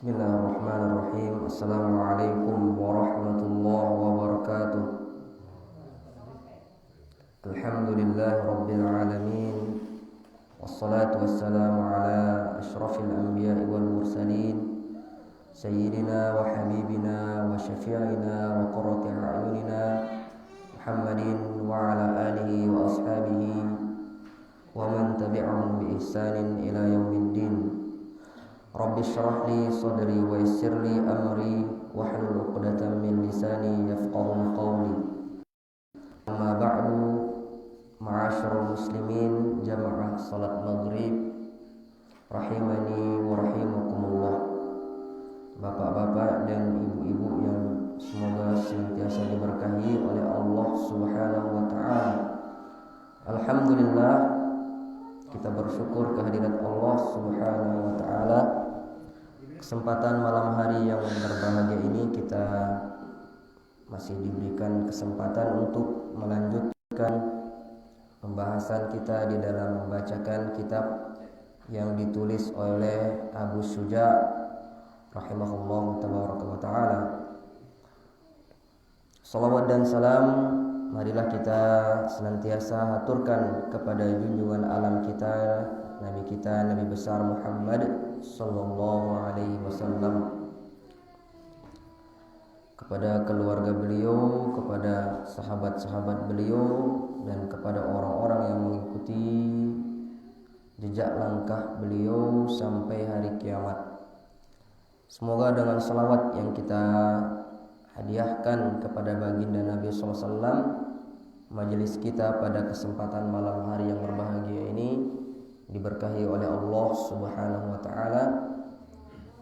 Bismillahirrahmanirrahim. Assalamualaikum warahmatullahi wabarakatuh. Alhamdulillahi rabbil alamin. Wassalatu wassalamu ala asyrafil anbiya'i wal mursalin, sayyidina wa habibina wa syafi'ina wa qurrati a'yunina Muhammadin wa ala alihi wa ashabihi wa man tabi'ahum bi ihsanin ila yaumiddin. Rabbi syrah li sadri wa yassir li amri wahlul 'uqdatam min lisani yafqahu qawli. Amma ba'du, ma'asyiral muslimin jamaah salat maghrib rahimani wa rahimakumullah. Bapak-bapak dan ibu-ibu yang semoga senantiasa diberkahi oleh Allah Subhanahu wa taala. Alhamdulillah, kita bersyukur kehadirat Allah Subhanahu wa taala. Kesempatan malam hari yang berbahagia ini kita masih diberikan kesempatan untuk melanjutkan pembahasan kita di dalam membacakan kitab yang ditulis oleh Abu Syuja rahimahullah tabaraka wa taala. Salawat dan salam marilah kita senantiasa haturkan kepada junjungan alam kita, Nabi besar Muhammad sallallahu alaihi wasallam, kepada keluarga beliau, kepada sahabat-sahabat beliau, dan kepada orang-orang yang mengikuti jejak langkah beliau sampai hari kiamat. Semoga dengan salawat yang kita hadiahkan kepada baginda Nabi SAW, majelis kita pada kesempatan malam hari yang berbahagia ini diberkahi oleh Allah Subhanahu wa taala,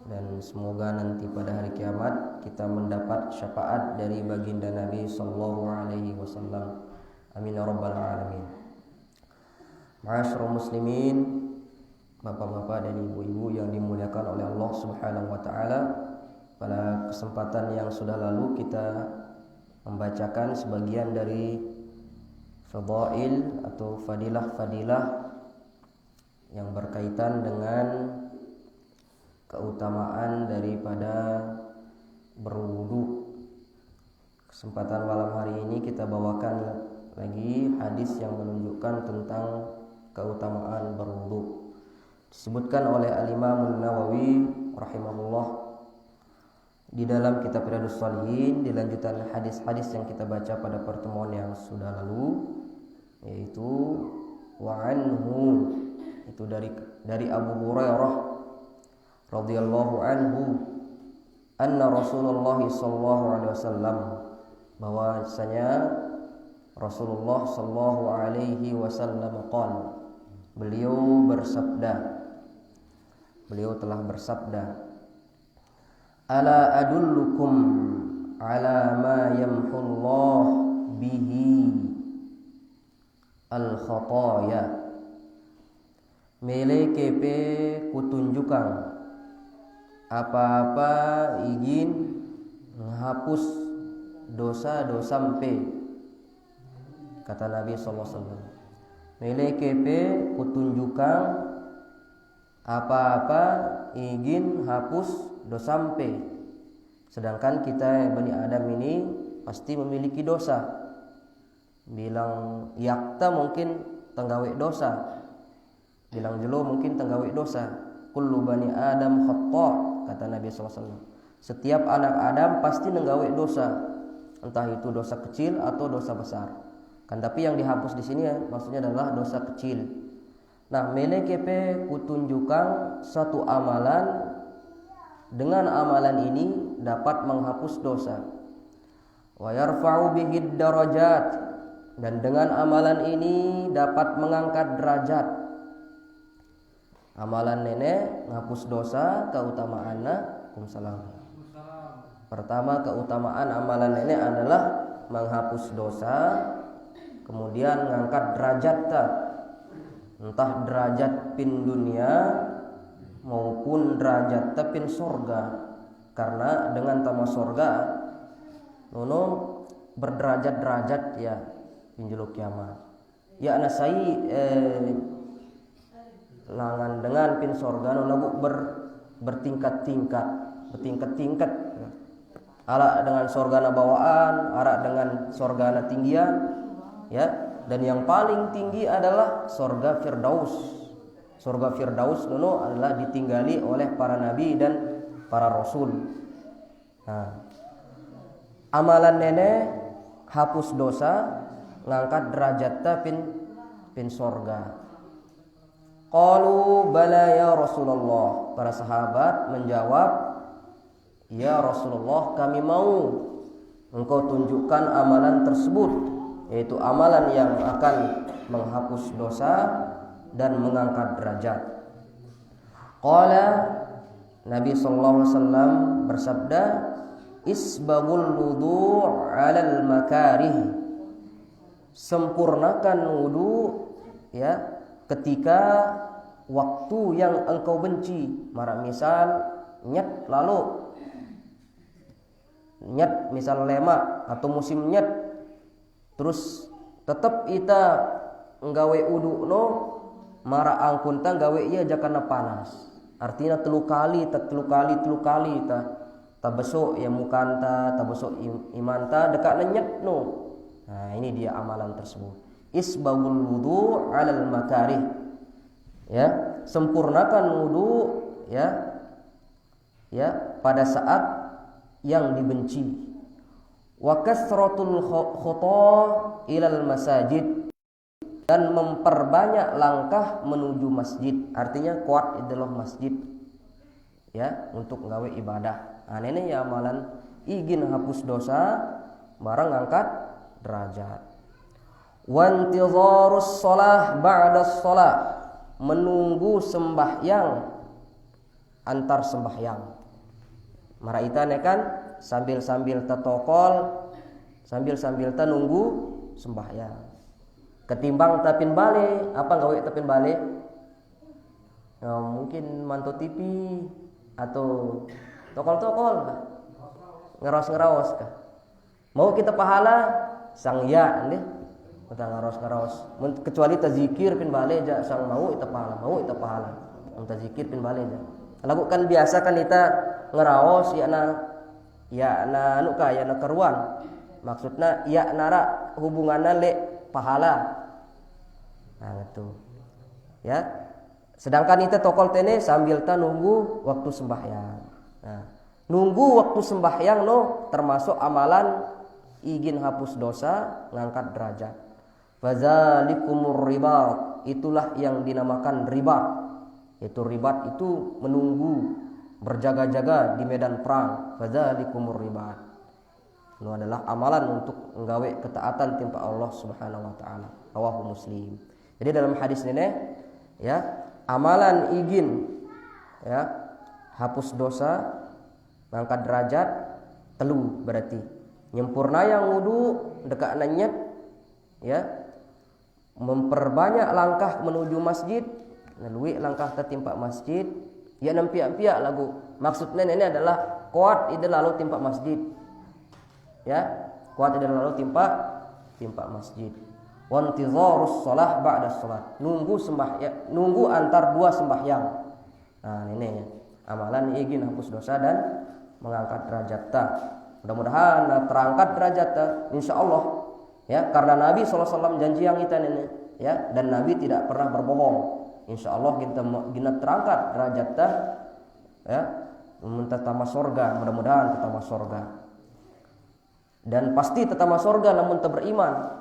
dan semoga nanti pada hari kiamat kita mendapat syafaat dari baginda Nabi sallallahu alaihi wasallam. Amin ya rabbal alamin. Ma'asyiral muslimin, bapak-bapak dan ibu-ibu yang dimuliakan oleh Allah Subhanahu wa taala, pada kesempatan yang sudah lalu kita membacakan sebagian dari fadail atau fadilah-fadilah yang berkaitan dengan keutamaan daripada berwudu. Kesempatan malam hari ini kita bawakan lagi hadis yang menunjukkan tentang keutamaan berwudu. Disebutkan oleh Al-Imam An-Nawawi rahimahullah di dalam kitab Riyadhus Shalihin, di lanjutan hadis-hadis yang kita baca pada pertemuan yang sudah lalu, yaitu wa anhu, itu dari Abu Hurairah radhiyallahu anhu, anna Rasulullah sallallahu alaihi wasallam, bahwasanya Rasulullah sallallahu alaihi wasallam qala, beliau telah bersabda, ala adullukum ala ma yamhullah bihi al khataya, mele kepe kutunjukkan apa-apa ingin menghapus dosa-dosa sampai, kata Nabi sallallahu alaihi wasallam, mele kepe kutunjukkan apa-apa ingin hapus dosa sampai. Sedangkan kita Bani Adam ini pasti memiliki dosa. Bilang yakta mungkin tenggawe dosa, bilang jelo mungkin tenggawe dosa. Kullu bani Adam khata', kata Nabi SAW. Setiap anak Adam pasti nenggawe dosa, entah itu dosa kecil atau dosa besar. Kan tapi yang dihapus di sini maksudnya adalah dosa kecil. Nah, melekepe kutunjukkan satu amalan, dengan amalan ini dapat menghapus dosa. Wa yarfa'u bihi darajat, dan dengan amalan ini dapat mengangkat derajat. Amalan nenek menghapus dosa, keutamaannya, Waalaikumsalam. Pertama, keutamaan amalan nenek adalah menghapus dosa, kemudian mengangkat derajat, entah derajat pin dunia maupun derajat pin sorga. Karena dengan tamu sorga nono berderajat-derajat ya pinjulu kiamat. Ya nasai langan dengan pin sorga nono bertingkat-tingkat. bertingkat-tingkat. Ala dengan sorgana bawaan, ara dengan sorgana tinggian, ya. Dan yang paling tinggi adalah sorga Firdaus. Sorga Firdaus nuno adalah ditinggali oleh para nabi dan para rasul. Nah, amalan nene hapus dosa, ngangkat derajatnya pin sorga. Qalu bala ya Rasulullah. Para sahabat menjawab, ya Rasulullah, kami mau engkau tunjukkan amalan tersebut, yaitu amalan yang akan menghapus dosa dan mengangkat derajat. Qala, Nabi sallallahu alaihi wasallam bersabda, isbagul wudu' 'alal makarih. Sempurnakan wudu, ya, ketika waktu yang engkau benci. Mara misal nyet lalu nyet misal lema atau musim nyet, terus tetap ita nggawe wudu no mara angkun ta gawe iya jakana panas. Artinya telu kali ta besok ya mukanta, ta besok imanta dekat nyet no. Nah, ini dia amalan tersebut. Isbagul wudu 'alal makarih. Ya, sempurnakan wudu, ya. Ya, pada saat yang dibenci. Wa kasratul khata ilal masajid, dan memperbanyak langkah menuju masjid. Artinya kuat adalah masjid, ya, untuk nggawe ibadah. Nah, ini ya amalan izin hapus dosa barang angkat derajat. Wantizarus shalah ba'da shalah, menunggu sembahyang antar sembahyang. Maraitane kan sambil tetokol, sambil nunggu sembahyang. Ketimbang tapin balik, apa gawe tapin balik? Nah, mungkin mantu TV atau tokol-tokol kah? Ngeros kah? Mau kita pahala sang ya nih, kita ngeros. Kecuali tazikir pin balik aja sang mau ita pahala. Ang tazikir pin balik aja. Lakukan biasa kan kita ngeraos ya na anu ka ya na keruan. Maksudnya ya nara hubunganna le pahala. Nah itu. Ya. Sedangkan kita tokol tene sambil ta nunggu waktu sembahyang. Nah, nunggu waktu sembahyang no termasuk amalan izin hapus dosa, ngangkat derajat. Fadzalikumur ribat, itulah yang dinamakan ribat. Itu ribat itu menunggu, berjaga-jaga di medan perang. Fadzalikumur ribat. Itu adalah amalan untuk nggawe ketaatan timpa Allah Subhanahu wa taala. Rawahu Muslim. Jadi dalam hadis ini, ya, amalan izin, ya, hapus dosa, ngangkat derajat telu berarti. Nyempurna yang wudu dekat nanyet, ya, memperbanyak langkah menuju masjid, lalui langkah ketimpa masjid, ya nampiak-piak lagu. Maksudnya ini adalah kuat ide lalu timpa masjid, ya, kuat ide lalu timpa masjid. Wantizarus shalah ba'da shalah, nunggu antar dua sembahyang. Nah ini ya, amalan izin hapus dosa dan mengangkat derajat. Mudah-mudahan terangkat derajatnya, insya Allah, ya, karena Nabi SAW janji yang kita ini, ya, dan Nabi tidak pernah berbohong. Insya Allah kita terangkat derajatnya, ya, minta tama sorga, mudah-mudahan tetama sorga. Dan pasti tetama sorga namun tak beriman.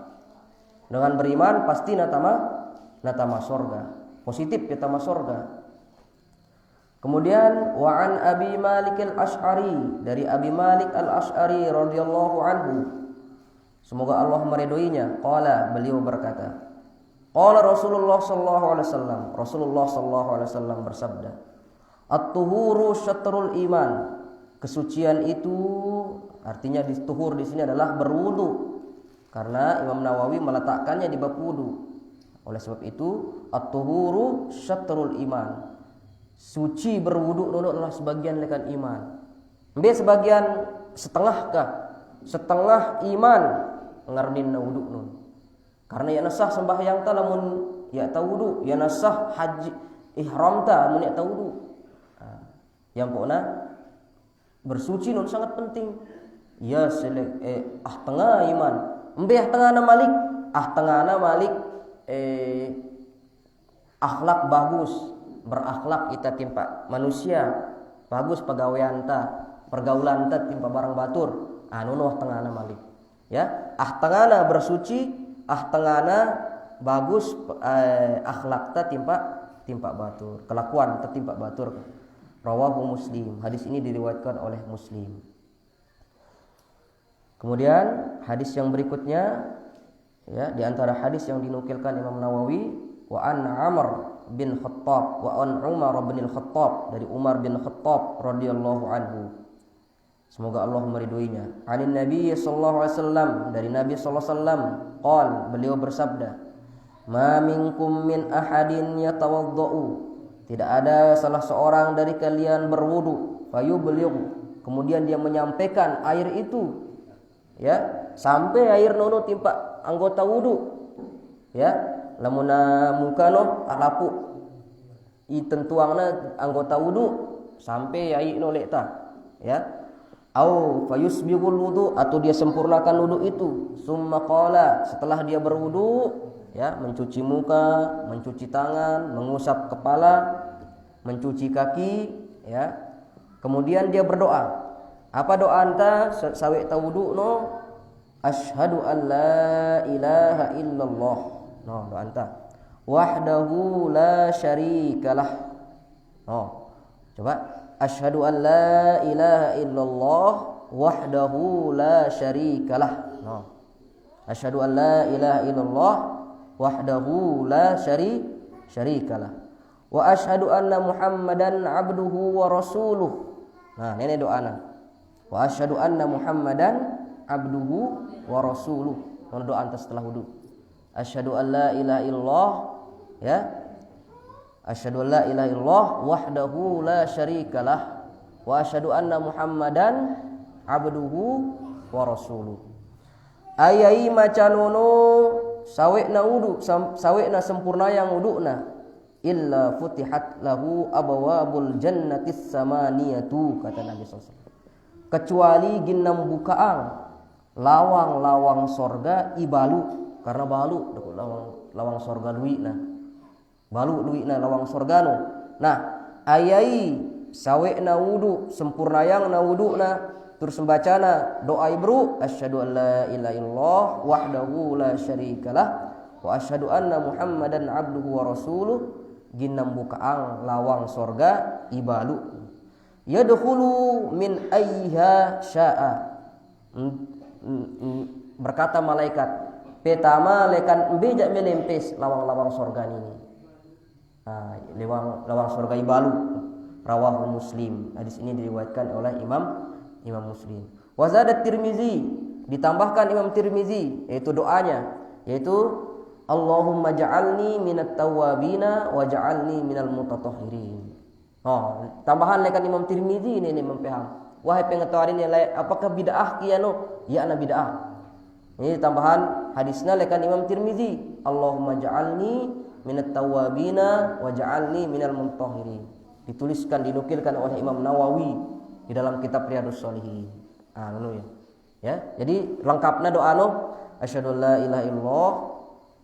Dengan beriman pasti natama sorga, positif kita ma sorga. Kemudian wa'an Abi Malik al-Ash'ari, dari Abi Malik al-Ash'ari radhiyallahu anhu, semoga Allah meridhoinya, qala, beliau berkata, qala Rasulullah sallallahu alaihi wasallam, Rasulullah sallallahu alaihi wasallam bersabda, at-tuhuru syatrul iman, kesucian itu artinya tuhur di sini adalah berwudu, karena Imam Nawawi meletakkannya di bab wudu. Oleh sebab itu at-tuhuru syatrul iman, suci berwudu itu adalah sebagian lekan iman. Be sebagian setengah kah? Setengah iman ngardin wudu nun. Karena ya nasah sembahyang ta lamun ya ta wudu, ya nasah haji ihram ta mun ya ta wudu. Yang pokna bersuci non sangat penting. Ya tengah iman. Embeh tengah na malik, tengah na malik akhlak bagus, berakhlak ita timpa manusia, bagus pegawaian ta, pergaulan ta timpa barang batur. Anu tengah na malik. Ya, tengah na bersuci, tengah na bagus akhlak ta timpa batur, kelakuan ta timpa batur. Rawahu Muslim. Hadis ini diriwayatkan oleh Muslim. Kemudian hadis yang berikutnya, ya, di antara hadis yang dinukilkan Imam Nawawi, wa an Amr bin Khattab wa an Umar bin Khattab, dari Umar bin Khattab radhiyallahu anhu. Semoga Allah meridhoinya. Anin Nabi sallallahu alaihi wasallam, dari Nabi sallallahu alaihi wasallam, qol, beliau bersabda, "Ma minkum min ahadin yatawaddau." Tidak ada salah seorang dari kalian berwudu, fayublighu, kemudian dia menyampaikan air itu, ya, sampai air nono timpa anggota wudu, ya, lamuna mukano alapu itentuangna anggota wudu sampai air nolek ta, ya, au fayusbighul wudu, atau dia sempurnakan wudu itu, summa qala, setelah dia berwudu, ya, mencuci muka, mencuci tangan, mengusap kepala, mencuci kaki, ya, kemudian dia berdoa. Apa doa anta sawe ta wudu no? Asyhadu an la ilaha illallah. No, doa anta. Wahdahu la syarikalah. No. Coba asyhadu an la ilaha illallah wahdahu la syarikalah. No. Asyhadu an la ilaha illallah wahdahu la syarikalah. Wa asyhadu anna Muhammadan abduhu wa rasuluh. Nah, ini doana. Wa asyhadu anna Muhammadan abduhu wa rasuluh. Mana doa anta setelah wudu? Asyhadu an la ilaha illallah, ya. Asyhadu an la ilaha illallah wahdahu la syarikalah wa asyhadu anna Muhammadan abduhu wa rasuluh. Ayai macanono sawekna wudu, sawekna sempurna yang wuduna, illa futihat lahu abwabul jannatis samaniyatu, kata Nabi SAW. Kecuali ginam bukaan lawang-lawang sorga ibalu, karena balu lawang sorga luina, balu luina lawang sorga no. Nah, ayai sawekna wudu, sempurna yang na wuduna, terus membacana doa ibru, asyhadu an la ilaha illallah wahdahu la syarikalah wa asyhadu anna Muhammadan abduhu wa rasuluh, ginam bukaan lawang sorga ibalu. Yadkhulu min ayyiha syaa. Berkata malaikat, petama lekan bejak melempes lawang-lawang sorga ini. Lawang sorga ibalu. Rawahu Muslim. Hadis ini diriwayatkan oleh Imam Muslim. Wa zada Tirmizi, ditambahkan Imam Tirmizi, yaitu doanya, yaitu Allahumma ja'alni minat tawwabina wa ja'alni minal mutatahhirin. Oh, tambahan lekan Imam Tirmizi ini mempaham. Wahai pengetahuan ini, apakah bid'ah kiano? Ya, ana bid'ah. Ini tambahan hadisnya lekan Imam Tirmizi. Allahumma ja'alni minat tawwabina wa ja'alni minal mutatahhirin. Dituliskan, dinukilkan oleh Imam Nawawi di dalam kitab Riyadhus Shalihin. Ya. Ya, jadi lengkapnya doa no, asyhadu la ilaha illallah,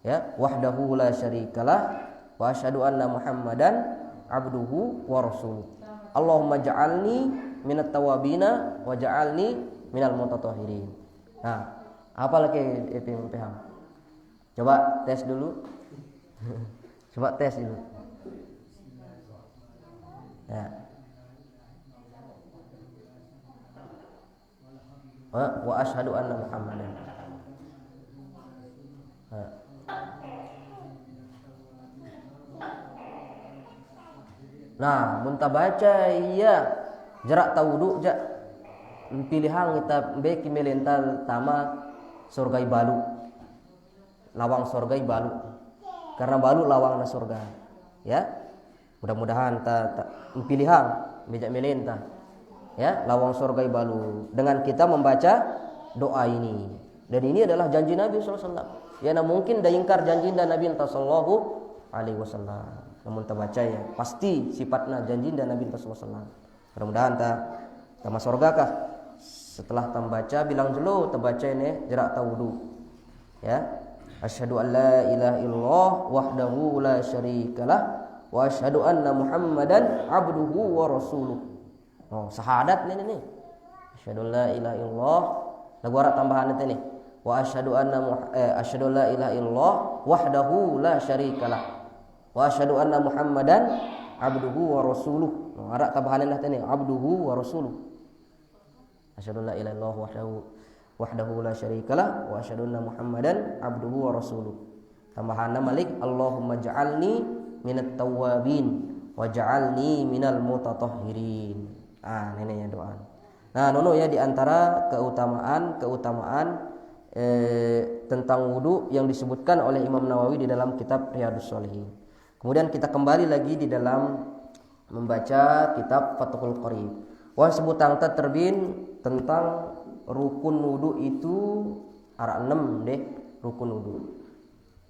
ya, wahdahu la syarikalah wa asyhadu anna Muhammadan abduhu wa rasuluh. Allahumma ja'alni minat tawabina wa ja'alni minal mutatahhirin. Nah, apa lagi itu paham? Coba tes dulu. Coba tes dulu. Ya. Wa asyhadu anna Muhammadan. Nah, muntah baca iya jarak tawudu jak pilihan kita beki melental tama surgai balu, lawang surgai balu, karena balu lawang na surga, ya. Mudah-mudahan ta pilihan bejak melenta, ya, lawang surgai balu dengan kita membaca doa ini. Dan ini adalah janji Nabi SAW. Ya, nah mungkin dah ingkar janji Nabi sallallahu alaihi wasallam. Namun terbaca ya, pasti sifatnya janji dan Nabi sallallahu alaihi wasallam. Mudah-mudahan Tama sorga kah? Setelah tambaca bilang dulu terbaca ini jerak tawudu. Ya. Asyhadu an la ilaha illallah wahdahu la syarikalah wa asyhadu anna Muhammadan abduhu wa rasuluh. Oh, syahadat nih. Asyhadu la ilaha illallah. Lagu arak tambahan itu nih. Wa asyhadu la ilaha illallah wahdahu la syarikalah wa asyhadu anna Muhammadan abduhu wa rasuluh. Oh, arak tambahan itu nih, abduhu wa rasuluh. Asyhadu la ilaha illallah wahdahu la syarikalah wa asyhadu anna Muhammadan abduhu wa rasuluh. Tambahanna malik Allahumma ja'alni minat tawwabin wa ja'alni minal mutatahhirin. Ini ya doa. Nah, nono ya di antara keutamaan tentang wudu yang disebutkan oleh Imam Nawawi di dalam kitab Riyadhus Shalihin. Kemudian kita kembali lagi di dalam membaca kitab Fathul Qarib. Wah sebutang terbin tentang rukun wudu itu ara 6 deh rukun wudu.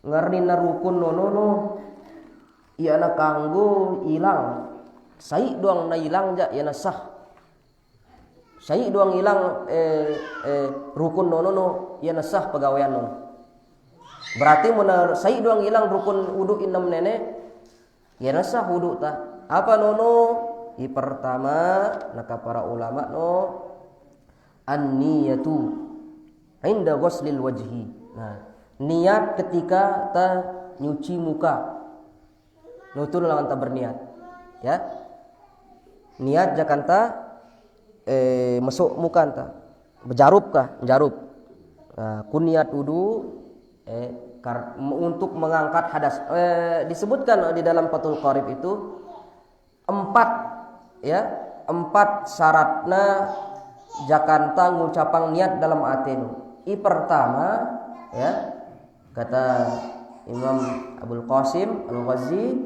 Ngarnina rukun nono iana kanggo ilang. Sai doang na ilang ja iana sah. Sai doang ilang rukun nono iana sah pegawaian nono. Berarti mun sai doang ilang rukun wudu inam nene iana sah wudu ta. Apa nono? Pertama naka para ulama no an-niyatu inda ghuslil wajhi. Nah, niat ketika ta nyuci muka. Nutul lawan ta berniat. Ya. Niat jakanta masuk muka anta. Berjarup kah? Jarup. Nah, kun niat wudu untuk mengangkat hadas. Disebutkan di dalam Fathul Qarib itu 4 syaratna jakanta ngucapang niat dalam atenu. Pertama ya kata Imam Abul Qasim Al-Ghazi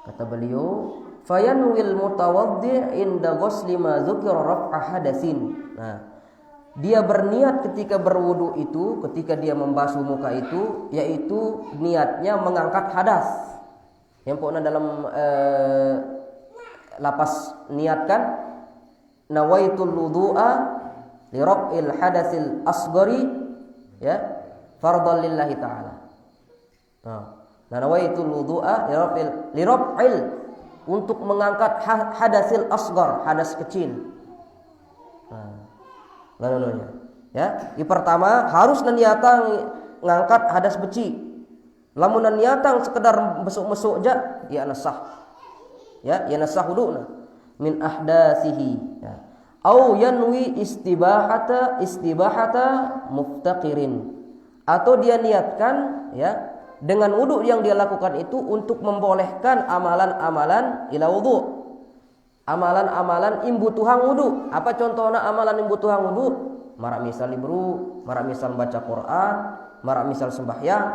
kata beliau fayanwil mutawaddi' inda ghusli ma dzukira raf'a hadatsin. Nah, dia berniat ketika berwudu itu, ketika dia membasuh muka itu, yaitu niatnya mengangkat hadas. Yang pokoknya dalam lapas niatkan nawaitul wudu'a li raf'il hadatsil asghari ya fardhan lillahi ta'ala. Nah, nawaitul wudu'a li raf'il untuk mengangkat hadasil asghar, hadas kecil. Nah, lalunya ya, yang pertama harus niatan ngangkat hadas beci. Lamun niatan sekedar besuk-mesuk aja ya nasah. Ya nasah wuduna min ahdasihi ya. Au yanwi istibahata muftaqirin. Atau dia niatkan ya dengan wudu yang dia lakukan itu untuk membolehkan amalan-amalan ila wudu. Amalan-amalan imbutuhang wudu. Apa contohnya amalan imbutuhang wudu? Marak misal libru, marak misal baca Quran, marak misal sembahyang,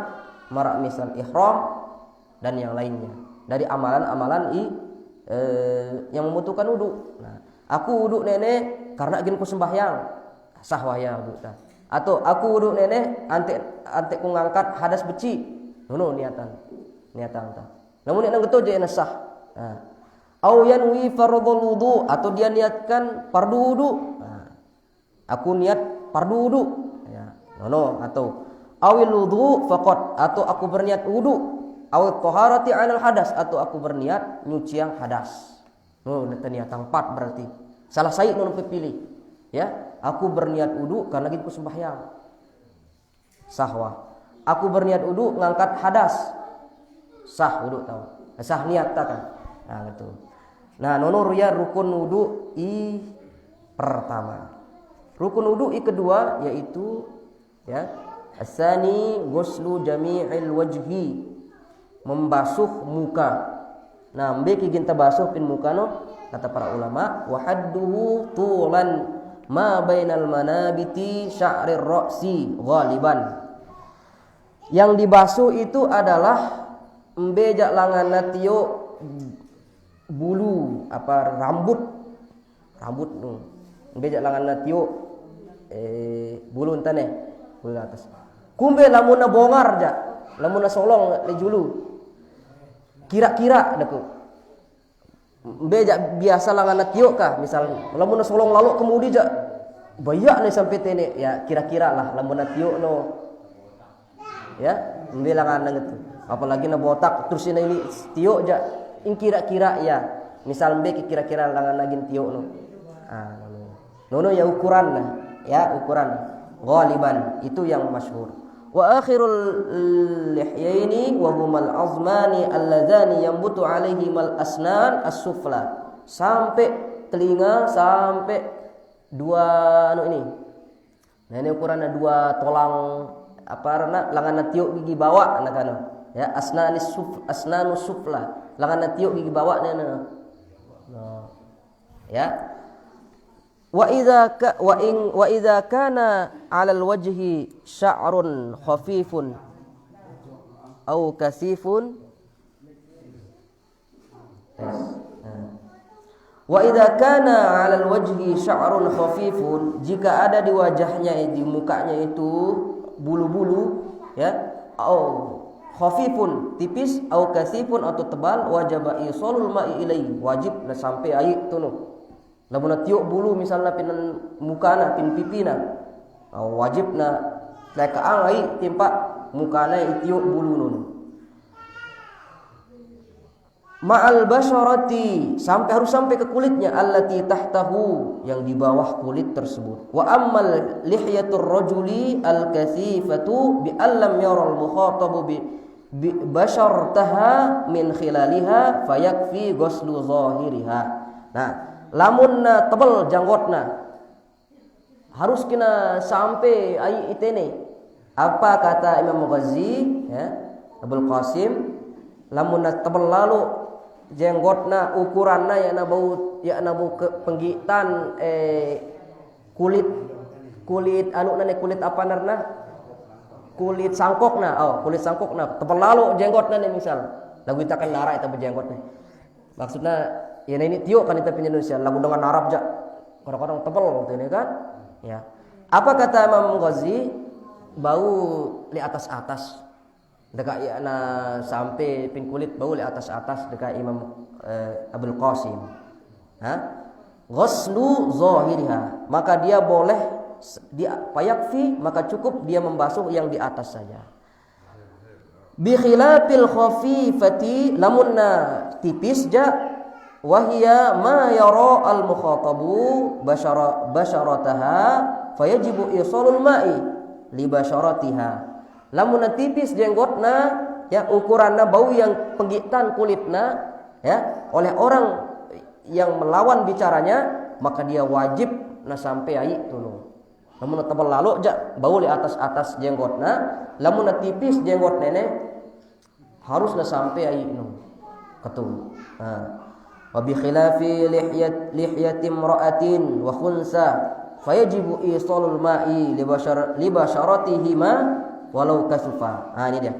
marak misal ihram dan yang lainnya. Dari amalan-amalan yang membutuhkan wudu. Nah, aku wudu nenek karena ingin ku sembahyang. Sah waya wudu ta. Atau aku wudu nenek ante ku ngangkat hadas beci. Nono niatan ta. Namun nek ngeto je sah. Nah, au yanwi fardhul wudu atau dia niatkan fardu wudu. Nah, aku niat fardu wudu. Ya, nono atau awil wudu faqat atau aku berniat wudu. Aw taharati 'alal hadas atau aku berniat nyuci yang hadas. Oh, niatan 4 berarti. Salah saya nu pilih. Ya, aku berniat wudu karena gitu sembahyang. Sahwa. Aku berniat wudu ngangkat hadas. Sah wudu tahu. Sah niat tak kan. Nah, gitu. Nah, nono ya rukun wudu pertama. Rukun wudu kedua yaitu ya, asani ghuslu jami'il wajhi. Membasuh muka. Nah, mbeki ginta basuh pin muka no kata para ulama wa hadduhu tulan ma bainal manabiti sya'rir ra'si ghaliban. Yang dibasuh itu adalah mbejak langan tio bulu apa rambut no. Mbejak langan tio bulu entane bulu atas. Kumbe lamuna bongar ja, lamuna solong le julu. Kira-kira deku. Beja biasa langana tiok kah misal lamun solong lalu kemudi jak banyak nih sampai tene ya kira-kira lah lamun tiok no ya bilangan gitu apalagi na botak terus ini tiok jak in kira-kira ya misal kira-kira langan lagi tiok no nono ya ukuran nah ya ukuran ghaliban itu yang masyhur. Wa akhirul lihyaini wa humal azmani alladzani yambutu alaihimal asnan as-sufla. Sampai telinga sampai dua ini. Nah ini ukurannya dua tolang apa karena langan tiuk gigi bawah anak anu. Ya asnanus sufla. Langan tiuk gigi bawah nah. Ya. Wa idza kana 'alal wajhi sya'run khafifun aw kasifun wa idza kana 'alal wajhi sya'run khafifun jika ada di wajahnya di mukanya itu bulu-bulu ya au khafifun tipis au kasifun atau tebal wajib isolul ma'i ilaihi wajib sampai air tunu lamun tiuk bulu misalnya pin mukana pin pipina wajibna lekaang ai timpa mukana tiuk bulu nun ma'al basyarati harus sampai ke kulitnya allati tahtahu yang di bawah kulit tersebut wa ammal lihyatur rajuli al-kathifatu bi allam yaral mukhatabu bi basyartaha min khilaliha fayakfi ghuslu zahiriha. Nah lamun tebal janggotna harus kena sampai ai itene apa kata Imam Ghazali ya Abul Qasim lamun tebal lalu jenggotna ukuranna ya na bau penggitan kulit anu nane kulit apa narna kulit sangkokna kulit sangkokna tebal lalu jenggotna nih misal lagu kita kan lara eta berjenggotna maksudnya ya ini tiuk kan kita punya Indonesia lagu dengan Arab jak kadang-kadang tebal gitu ini kan ya apa kata Imam Ghazali bau di atas dekat ya na sampai pin kulit bau di atas dekat Imam Abul Qasim ghuslu zahiriha maka dia boleh dia payakfi maka cukup dia membasuh yang di atas saja bi khilafil khafifati lamunna tipis ja wahia ma yara al mukhatabu basyarataha fayajibu isalul ma'i li basyaratiha lamun tipis jenggotna ya ukuranna bau yang penggitan kulitna ya oleh orang yang melawan bicaranya maka dia wajib na sampai ai tunu lamun tebal lalu ja bau di atas jenggotna lamun tipis jenggot nene harus na sampai ai nu ketu wa bi khilafi lihyati imra'atin wa khunsa fayajibu isalul ma'i li basharatihima walau kasufa. Ini dia.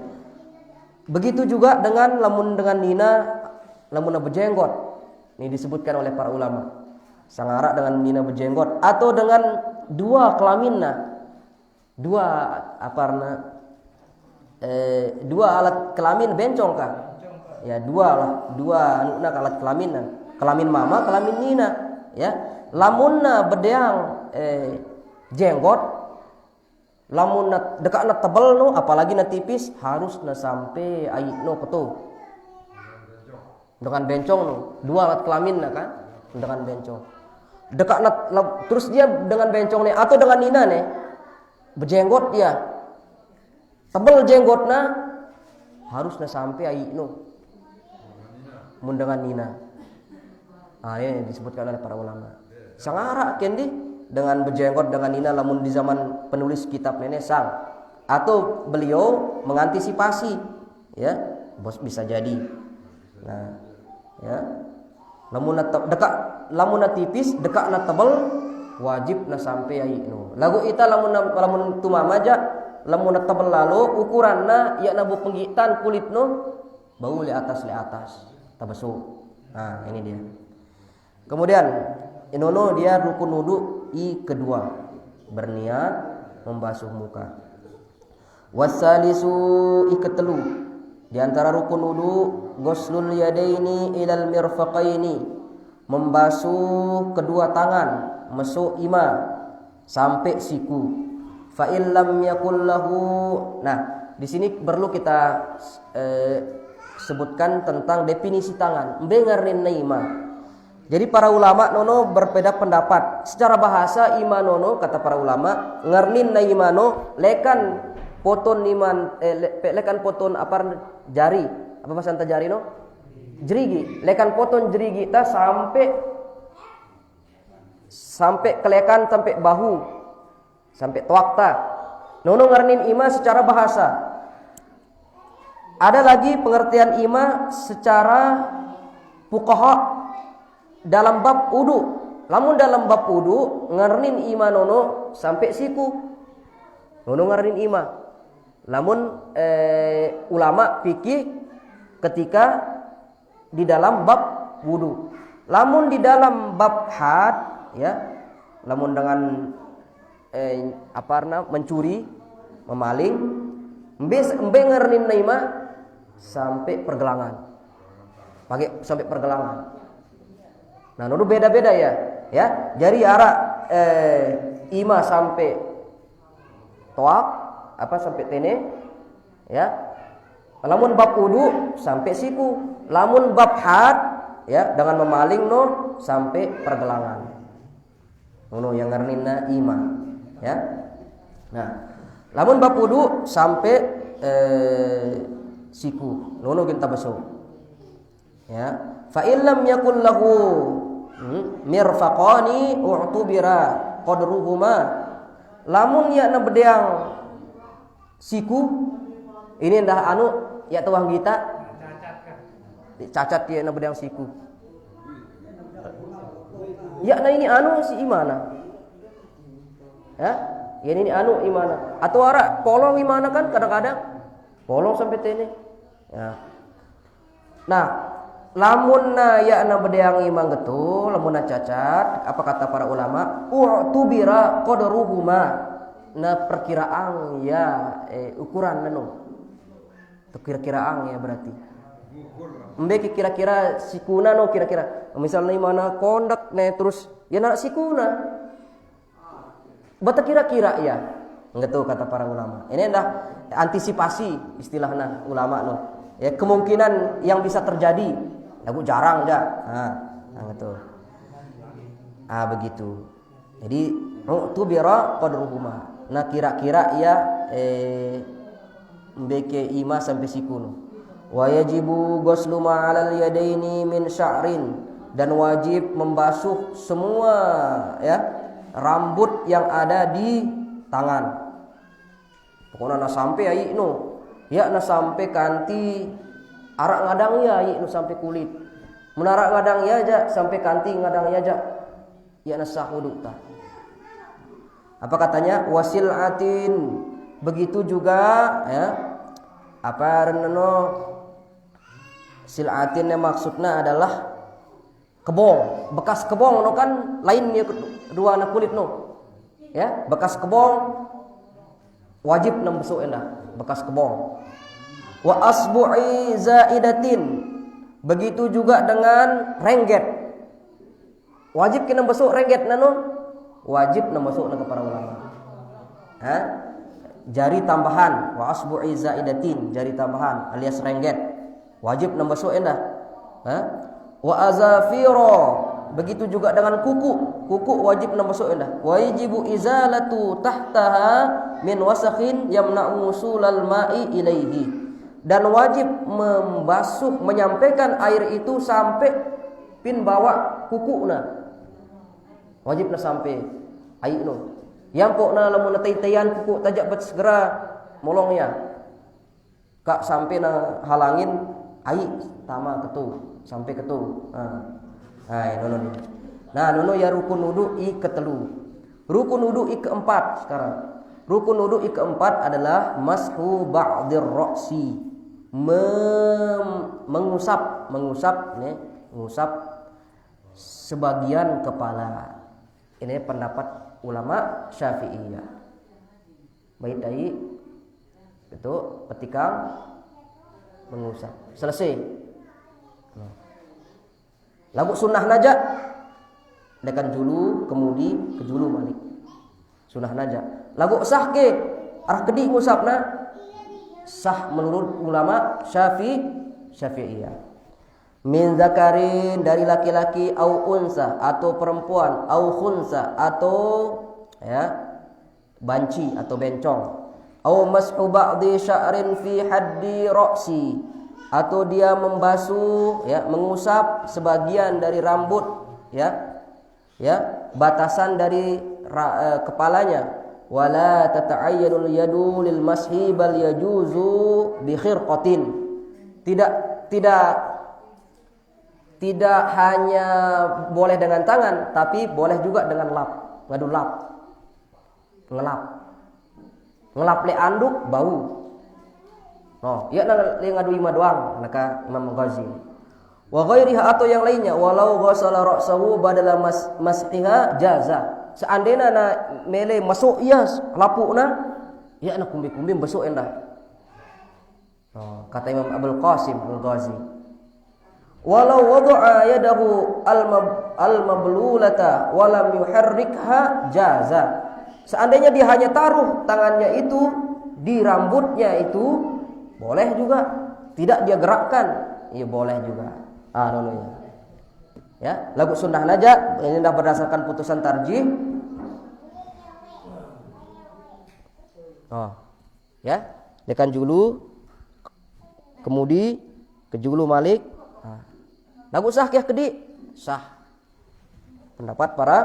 Begitu juga dengan lamun dengan nina lamun berjenggot. Ini disebutkan oleh para ulama. Sangara dengan nina berjenggot atau dengan dua kelaminna. Dua alat kelamin bencong kah? Ya dua anuna alat kelaminan kelamin mama kelamin nina ya lamunna bedeang jenggot lamunna dekakna tebel no apalagi na tipis harus na sampai ai no ketu dengan bencong no dua alat kelamin kan dengan bencong dekakna terus dia dengan bencong nih atau dengan nina nih berjenggot dia tebel jenggotna harus na sampai ai no mun dengan nina. Ini disebutkan oleh para ulama. Sangara kendi dengan berjenggot dengan nina lamun di zaman penulis kitab nenek sang atau beliau mengantisipasi ya bos bisa jadi. Nah, ya. Lamun tipis dekakna tebal wajib na sampai ainu. Lagu ita lamun tumama aja lamun tebal lalu ukuranna ya nabu penggitan kulitno bau li atas tabasu. Nah, ini dia. Kemudian inono dia rukun wudu kedua berniat membasuh muka. Wasalisu iketelu Di antara rukun wudu ghuslul yadaini ilal mirfaqaini, membasuh kedua tangan mesuk ima sampai siku. Fa illam yakul lahu. Nah, di sini perlu kita sebutkan tentang definisi tangan. Bengarin ima. Jadi para ulama nono berbeda pendapat. Secara bahasa ima nono kata para ulama ngarnin na imano lekan poton iman lekan poton apa jari apa bahasa anta jari no jerigi lekan poton jerigi ta sampai kelekan sampai bahu sampai tuakta nono ngarnin ima secara bahasa. Ada lagi pengertian ima secara fuqaha dalam bab wudu. Lamun dalam bab wudu ngarnin ima nono sampai siku nono ngarnin ima. Lamun ulama fikih ketika di dalam bab wudu. Lamun di dalam bab had ya, lamun dengan mencuri, memaling, embe ngernin naima sampai pergelangan. Pakai sampai pergelangan. Nah, nudu beda-beda ya. Ya, jari arak ima sampai toak apa sampai tene ya. Lamun bab wudu sampai siku, lamun bab had ya dengan memaling no sampai pergelangan. Ngono yang ngarnina ima ya. Nah, lamun bab wudu sampai siku. Ngono kita basuh. Ya. Fa illam yakul lahu mirfaqani u'tubira qadruhuma. Lamun ya na bedeang siku ini dah anu ya tuang kita cacat dia na bedang siku ya na ini anu si imana ya ini anu imana atau ara polong imana kan kadang-kadang polong sampai tene ya. Nah lamun na ya na bedang imang getul lamun na cacat apa kata para ulama u'tubira qadruhuma na perkiraan ya ukuran nano itu kira-kiraan ya berarti mbeki kira-kira sikuna no kira-kira misalnya mana kondak ne terus ya nak sikuna bata kira-kira ya enggak tuh kata para ulama ini adalah antisipasi istilahnya ulama no ya kemungkinan yang bisa terjadi aku jarang dah enggak tuh begitu jadi tu bira qadruhuma. Nah kira-kira ya mbeke ima sampai sikunu. Wa yajibu ghuslu ma'alal yadaini min sya'rin, dan wajib membasuh semua ya rambut yang ada di tangan. Pokoknya na sampai ai no. Ya na sampai kanti arak ngadang ya ai no sampai kulit. Menarak ngadang ya aja sampai kanti ngadang ya aja. Ya na sahudu ta. Apa katanya wasilatin, begitu juga ya apa reneno silatin yang maksudnya adalah kebong, bekas kebong no kan lainnya dua anak kulit no ya bekas kebong wajib nembesuk endah bekas kebong. Wa asbu'i zaidatin, begitu juga dengan rengget wajib kena besuk rengget nano wajib nembesuk ke para ulama. Jari tambahan wa asbu'i zaidatin, jari tambahan alias rengget wajib nembesuk endah. Wa azafiro, begitu juga dengan kuku wajib nembesuk endah. Wajibu izalatu tahtaha min wasakhin yamna'u usulal ma'i ilaihi, dan wajib membasuh menyampaikan air itu sampai pin bawah kukuna. Wajib na sampai air no. Yang pok na lamun natay-tayan kuku tajak bet segera molong ya. Kak sampai na halangin air tama ketu sampai ketu. Nono ni. Nah, nono ya rukun wudu i ketelu. Rukun wudu i keempat sekarang. Rukun wudu i keempat adalah mashu ba'dir ra'si. Mengusap sebagian kepala. Ini pendapat ulama Syafi'iyah. Baik dari itu petikang mengusap. Selesai. Lagu sunnah najak dekan julu kemudi ke julu malik. Sunnah najak. Lagu sah ke arah kedi ngusapna sah menurut ulama Syafi'iyah. Min zakarin dari laki-laki au unsa atau perempuan au khunsa atau ya banci atau bencong au mashu ba'di sya'rin fi haddi ra'si atau dia membasuh ya mengusap sebagian dari rambut ya batasan dari kepalanya wala tata'ayyanul yadu lil mashi bal yajuzu bi khirqatin tidak hanya boleh dengan tangan, tapi boleh juga dengan lap, ngadu lap, ngelap le anduk bau. No, ya ngadu ima doang, maka Imam Ghazali. Wa ghairiha atau yang lainnya, walau ghasala ra'sahu badala mas'iha jaza. Seandainya na mele masuk iya lapukna, ya na kumbi-kumbi besok endah. No, kata Imam Abdul Qasim Al-Ghazi. Walau wada'a yadahu al-mablulata walam yuharrikha jaza. Seandainya dia hanya taruh tangannya itu di rambutnya itu boleh juga. Tidak dia gerakkan, ya boleh juga. Ya, lagu sunnah najak ini dah berdasarkan putusan tarjih. Ya, dekan julu kemudi ke julu malik. Lagu sah kah kedi? Sah. Pendapat para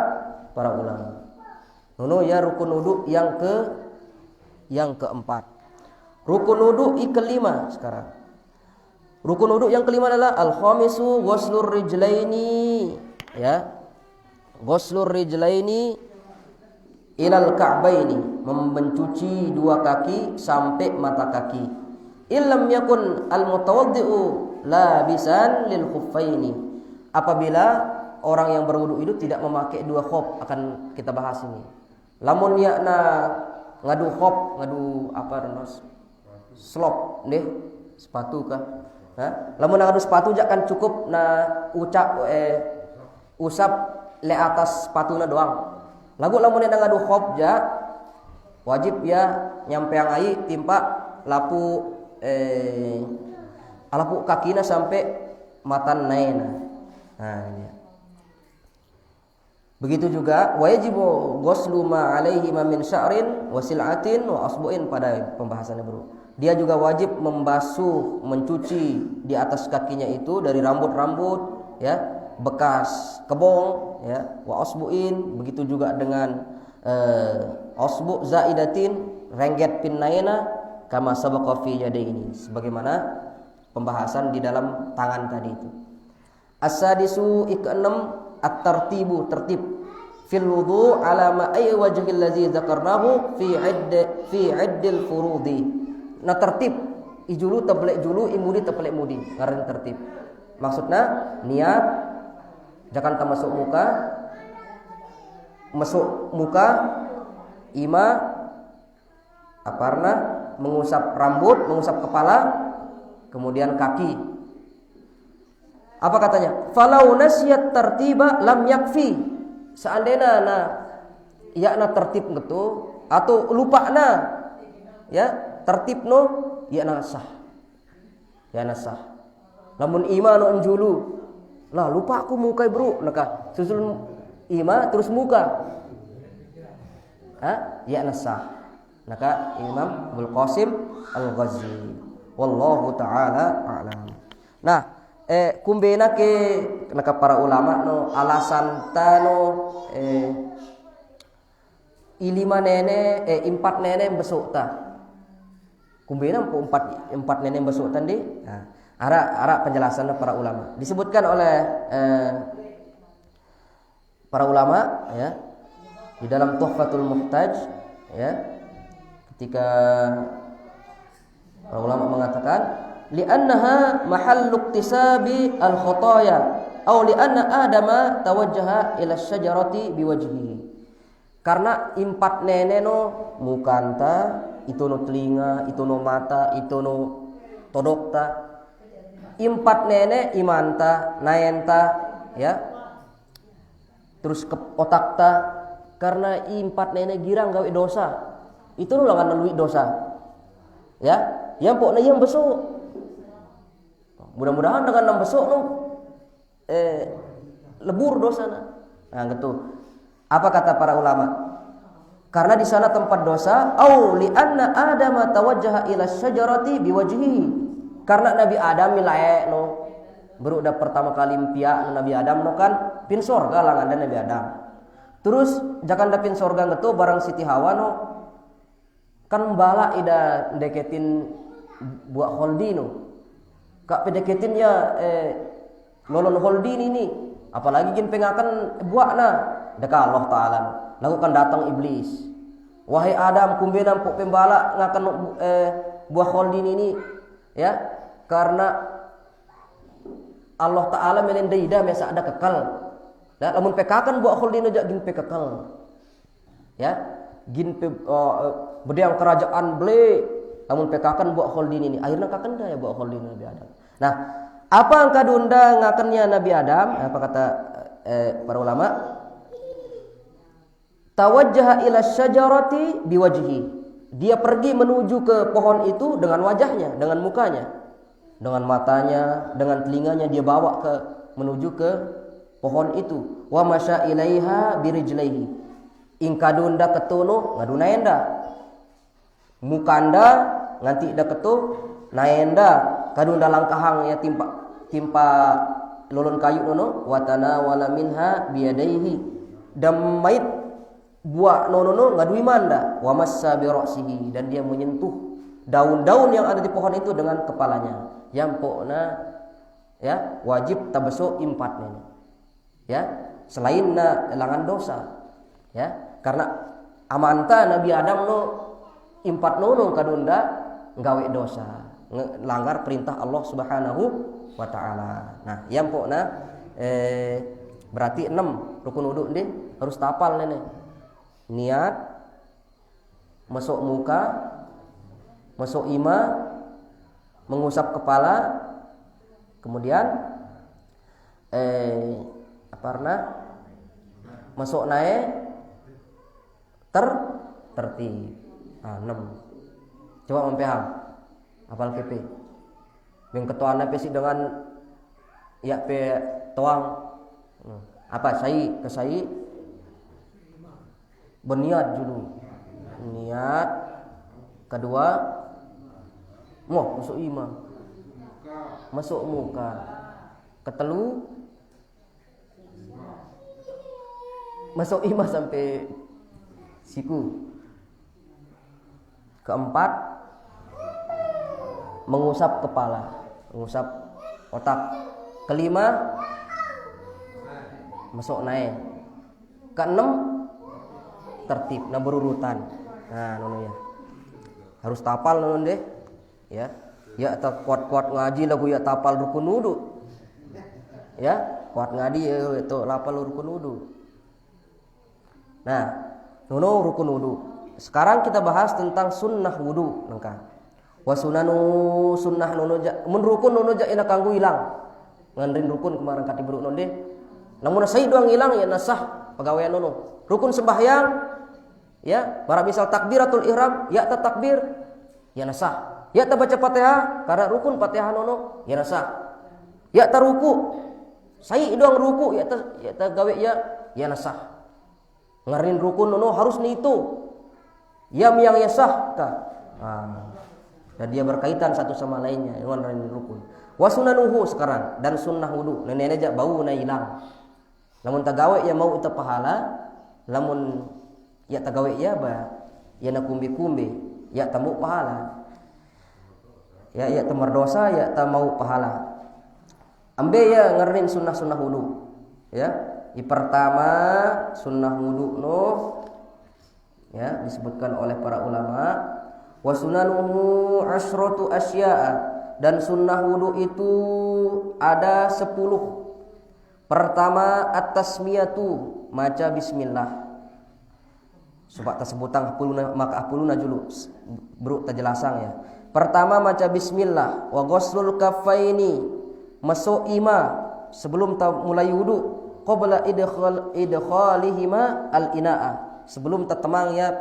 ulama. Nono ya rukun wudu yang keempat. Rukun wudu kelima sekarang. Rukun wudu yang kelima adalah al-khamisu ghuslur rijlaini ya. Ghuslur rijlaini ilal ka'baini, mencuci dua kaki sampai mata kaki. Illam yakun al-mutawaddi'u labisan lil khuffaini. Apabila orang yang berwudu itu tidak memakai dua khuf, akan kita bahas ini. Lamun yakna ngadu khuf, ngadu apa renos? Slop deh, sepatu kah? Lamun ngadu sepatu jangan cukup na usap le atas sepatuna doang. Lamun ngadu khuf ja wajib ya nyampeang ai timpa lapu alapu kakina sampai matan naina. Ini. Begitu juga wajibu ghuslu ma alaihi min sya'rin wa sil'atin wa asbu'in pada pembahasannya bro. Dia juga wajib membasuh, mencuci di atas kakinya itu dari rambut-rambut ya, bekas kebong ya, wa asbu'in, begitu juga dengan asbu' zaidatin rengget pin naina kama sabaqa fi yadaini, sebagaimana pembahasan di dalam tangan tadi itu. As-sadisu ikeenam at-tartibu, tertib fil wudu ala ma ay wajhil ladzi dzakarnahu fi iddil furudi. Nah tertib ijulu tablek julu imudi tablek mudi ngaran tertib. Maksudnya niat jangan masuk muka ima aparna mengusap rambut, mengusap kepala, kemudian kaki. Apa katanya? Falau nasyat tartiba lam yakfi. Seandainya na tertib gitu atau lupa ya tertibno ya sah. Ya sah. Lamun ima no njulu. Lah lupa aku muka bro, naka susul ima terus muka. Ya sah. Maka Imam Abdul Qasim Al-Ghazali wallahu taala a'lam. Nah, kumbena ke naka para ulama no alasan tano ilima nene empat nene besok ta. Kumbena empat nene besok tadi. Nah, ara penjelasan para ulama. Disebutkan oleh para ulama ya di dalam Tuhfatul Muhtaj ya. Ketika para ulama mengatakan li'annaha mahallu iktisabi al-khataya aw li'anna adama tawajjaha ila syajarati biwajhihi. Karena empat nene no mukanta, itu no telinga, itu no mata, itu no todokta Impat nenek imanta, naenta, ya. Terus ke otakta karena impat nenek girang gawe dosa. Itu lo kan nalui dosa. Ya, yang pokoknya yang besok. Mudah-mudahan dengan nang besok no lebur dosa nah gitu. Apa kata para ulama? Karena di sana tempat dosa, au li anna adama tawajjaha ila syajarati biwajhihi. Karena Nabi Adam milae no baru udah pertama kali impia Nabi Adam no kan pin sorga lang ada Nabi Adam. Terus jangan da pin sorga gitu barang Siti Hawa no kan bala ida deketin buat holdino. Kak pedeketin ya lolon holdin ini. Apalagi gin pengakan buatna dekat Allah Taala. Lalu kan datang iblis. Wahai Adam, kumbe nampuk pembala ngakan buah holdin ini, ya. Karena Allah Taala melendai dah mesa ada kekal. Dan lamun pekakan buah holdin aja gin pekekal. Ya. Gin bedang kerajaan ble lamun pekakan buah holdin ini akhirnya kakanda ya buah holdin Nabi Adam. Nah, apa yang kadunda ngakannya Nabi Adam? Apa kata para ulama? Tawajjaha ila syajarati biwajhi. Dia pergi menuju ke pohon itu dengan wajahnya, dengan mukanya, dengan matanya, dengan telinganya dia bawa ke menuju ke pohon itu. Wa masya ilaiha birijlaihi. Ingkadunda ketuno ngaduna enda. Mukanda nganti da ketu naenda kadunda langkahang ya timpa lolon kayu nono watana wala minha biyadaihi damait buah nono ngadui manda wa massa bi ra'sihi dan dia menyentuh daun-daun yang ada di pohon itu dengan kepalanya yang pokna ya wajib tabaso impatnya ya selain na elangan dosa ya karena amanta Nabi Adam no impat nono kadunda nggawe dosa langgar perintah Allah Subhanahu wa taala. Nah, yang pokna berarti 6 rukun wudu nih harus tapal nenek. Niat masuk muka, masuk ima, mengusap kepala, kemudian masuk naik tertib. 6. Coba mempaham. Apal KP. Yang ketuaan pesi dengan ya pe tuang. Apa sai ke sai berniat dulu. Niat kedua masuk ima. Masuk muka. Ketelu masuk ima sampai siku. Keempat, mengusap kepala, mengusap otak. Kelima, masuk naik. Keenam, tertib, nah berurutan. Nah, nono ya. Harus tapal nono deh. Ya. Ya tak kuat-kuat ngaji lagu ya tapal rukun wudu. Ya, kuat ngaji itu lapal rukun wudu. Nah, nono rukun wudu. Sekarang kita bahas tentang sunnah wudu nengka. Wa sunanu sunnah nunuja mun rukun nunuja ina kanggo ilang. Ngandrin rukun kemarin kati buruk nonde. Namun sai doang ilang ya nasah pegawaian nono. Rukun sembahyang ya, para misal takbiratul ihram ya ta takbir ya nasah. Ya ta baca Fatihah karena rukun Fatihah nono ya nasah. Ya ta ruku. Sai doang ruku ya ta gawe ya nasah. Ngarin rukun nono harus nitu. Yang yasah ka. Dan dia berkaitan satu sama lainnya dengan rukun. Wa sunanuhu sekarang dan sunnah wudu. Nenek aja bau na hilang. Lamun tagawe ya mau itu pahala, lamun ya tagawe ya ba ya na kumbi-kumbi, ya tamu pahala. Ya tamar dosa ya ta mau pahala. Ambe ya ngerin sunnah-sunnah wudu. Ya, pertama sunnah wudu no ya disebutkan oleh para ulama wa sunanuhu asyratu asya'a dan sunnah wudu itu ada 10. Pertama at-tasmiyatu maca bismillah. Sebab tersebutang maka apuluna dulu bro terjelasang ya. Pertama maca bismillah wa ghuslul kaffaini masuk ima sebelum mulai wudu, qabla idkhalihima al-ina'a, sebelum tetemangnya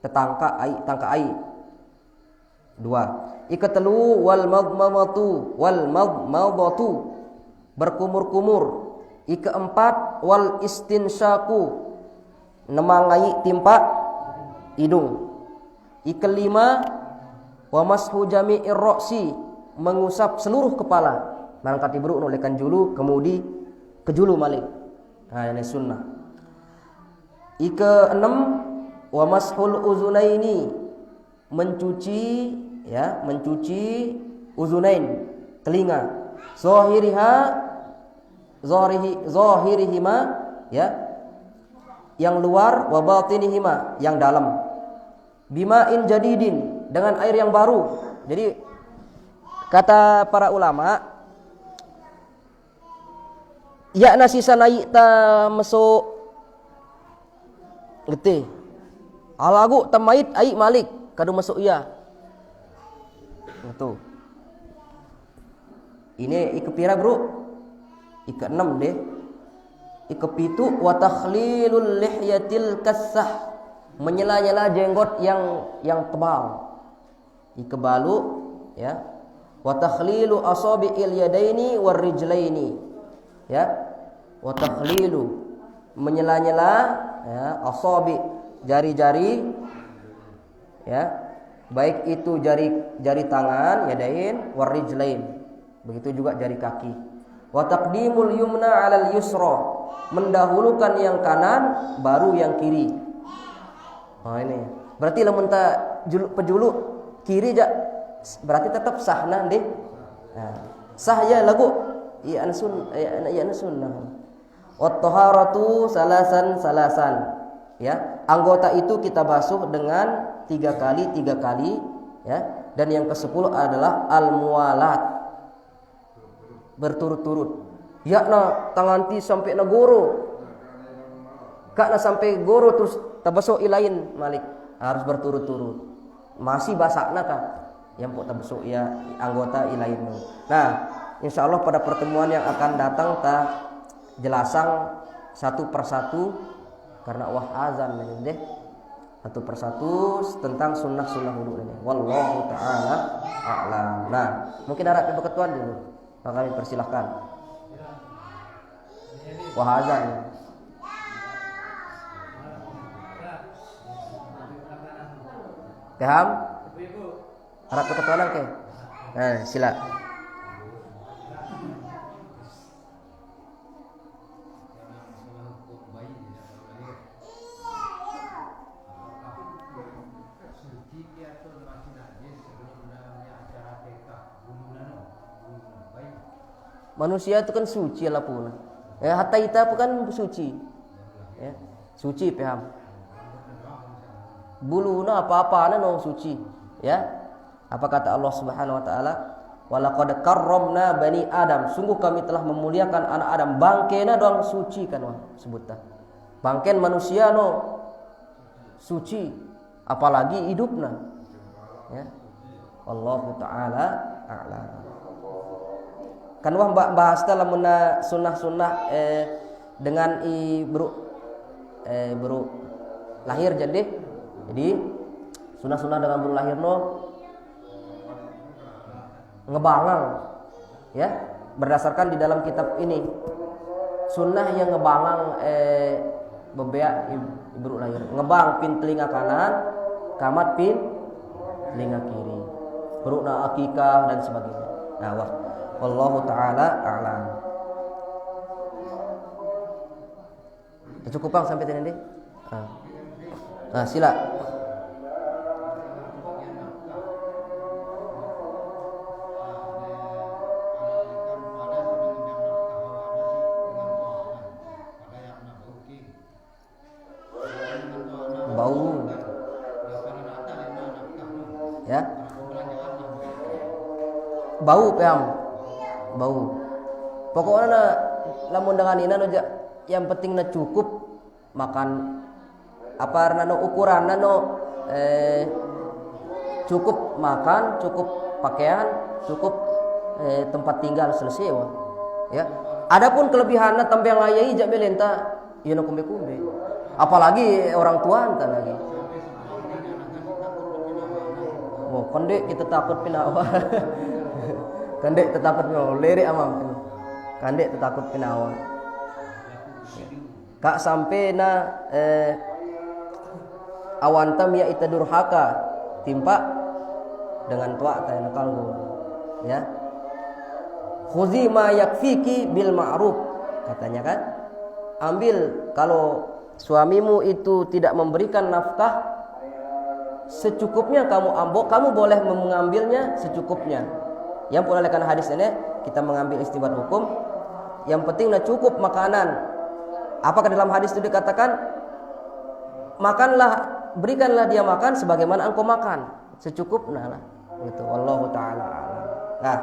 tetangka ai. 2. Ikatelu wal madmadatu berkumur-kumur. Ikeempat wal istinsyaku nemangai timpa hidung. Ikelima wa mashu jami'ir ra'si mengusap seluruh kepala. Mangkat ibruk nolekan julu kemudi ke julu malik. Nah, ini sunnah. Keenam wa mashul uzunaini mencuci uzunain telinga. Zahirihima yang luar, wa batinihima yang dalam. Bima'in jadidin dengan air yang baru. Jadi kata para ulama, ya nasisa naik ta masuk getih. Alagu tamait ai malik kadu masuk ya. Itu. Ini ikepira bro. Ikeenam deh. Ikepitu wa takhlilul lihyatil kassah. Menyela-nyela jenggot yang tebal. Ikebalu ya. Wa takhlilu asabi'il yadaini war rijlaini. Ya. Wa takhlilu menyela-nyela ya asabi jari-jari ya. Baik itu jari tangan yadain war rijlain. Begitu juga jari kaki. Wa taqdimul yumna 'alal yusra, mendahulukan yang kanan baru yang kiri. Oh ini. Berarti lamun ta pejulu kiri ja berarti tetap sah nah deh. Nah, sah ya lagu ya sunnah. Wat taharatu salasan ya. Anggota itu kita basuh dengan 3 kali ya. Dan yang ke-10 adalah al-muwalat. Berturut-turut. Yakna tanganti sampai na goro. Kak na sampai goro terus tabasok ilain malik. Harus berturut-turut. Masih basakna kah? Yang pok tabasok ya anggota ilain. Nah, insyaallah pada pertemuan yang akan datang ta jelasang satu persatu karena azan ini deh. Satu persatu tentang sunnah-sunnah wudu ini. Wallahu taala a'lam. Nah, mungkin harap berketuan dulu. Maka kami persilahkan. Wahazan. Paham? Harap berketuanan ke? Nah, sila. Manusia itu kan suci lah pun. Ya, hatta kita pun kan suci. Ya, suci paham. Buluna apa-apa no suci. Ya. Apa kata Allah Subhanahu wa taala? Walaqad karramna bani Adam. Sungguh kami telah memuliakan anak Adam. Bangkena doang suci kan wah sebutlah. Bangken manusia no suci, apalagi hidupna. Ya. Allahu taala a'lam. Kan wah bahas dalam sunnah-sunnah dengan baru lahir jadi sunnah-sunnah dengan baru lahir no ngebangang ya berdasarkan di dalam kitab ini sunnah yang ngebangang bebeak baru lahir ngebang pin telinga kanan kamat pin telinga kiri baru na akikah dan sebagainya. Nah wah wallahu taala a'lam. Cukup bang sampai tadi. Nah, sila. Bau. Ya. Bau paham. Bau. Pokoknya lamun dengan ina aja yang penting na cukup makan apa nano ukuran nano cukup makan, cukup pakaian, cukup tempat tinggal selesai wah. Ya. Adapun kelebihanna tambe yang ayai jak belenta ieu kumbe-kumbe. Apalagi orang tua anta lagi. Oh, kondek kita takut pinawa. Kandek takut pinawa, lirik amam. Kandek takut pinawa. Kak sampai na awantam ya ita durhaka timpa dengan tua tayana kanggo ya. Khuzi ma yakfiki bil ma'ruf katanya kan. Ambil kalau suamimu itu tidak memberikan nafkah secukupnya kamu boleh mengambilnya secukupnya. Yang pun oleh karena hadis ini kita mengambil istinbat hukum. Yang penting cukup makanan. Apakah dalam hadis itu dikatakan makanlah, berikanlah dia makan sebagaimana engkau makan, secukupnya lah. Gitu. Wallahu taala alam. Nah,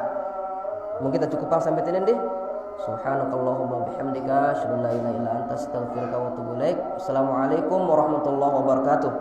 mungkin kita cukupkan sampai sini deh. Subhanakallahumma bihamdika asyhadu an la ilaha illa anta astaghfiruka wa atubu ilaik. Assalamualaikum warahmatullahi wabarakatuh.